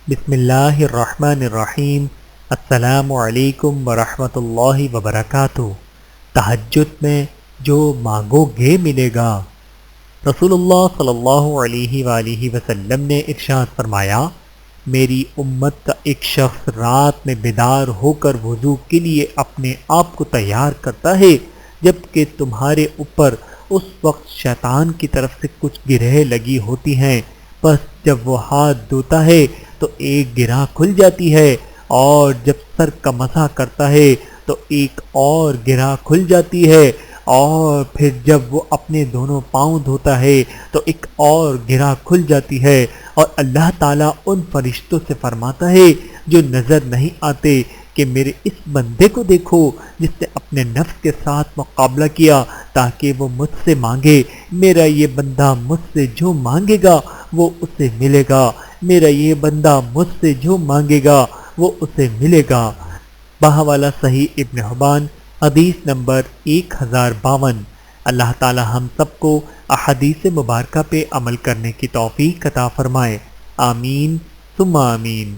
بسم اللہ الرحمن الرحیم۔ السلام علیکم ورحمۃ اللہ وبرکاتہ۔ تہجد میں جو مانگو گے ملے گا۔ رسول اللہ صلی اللہ علیہ وآلہ وسلم نے ارشاد فرمایا، میری امت کا ایک شخص رات میں بیدار ہو کر وضو کے لیے اپنے آپ کو تیار کرتا ہے، جبکہ تمہارے اوپر اس وقت شیطان کی طرف سے کچھ گرہیں لگی ہوتی ہیں، بس جب وہ ہاتھ دھوتا ہے تو ایک گرہ کھل جاتی ہے، اور جب سر کا مسح کرتا ہے تو ایک اور گرہ کھل جاتی ہے، اور پھر جب وہ اپنے دونوں پاؤں دھوتا ہے تو ایک اور گرہ کھل جاتی ہے، اور اللہ تعالیٰ ان فرشتوں سے فرماتا ہے جو نظر نہیں آتے کہ میرے اس بندے کو دیکھو جس نے اپنے نفس کے ساتھ مقابلہ کیا تاکہ وہ مجھ سے مانگے، میرا یہ بندہ مجھ سے جو مانگے گا وہ اسے ملے گا، میرا یہ بندہ مجھ سے جو مانگے گا وہ اسے ملے گا۔ بہوالا صحیح ابن حبان، حدیث نمبر 1052۔ اللہ تعالی ہم سب کو احادیث مبارکہ پہ عمل کرنے کی توفیق عطا فرمائے، آمین ثم آمین۔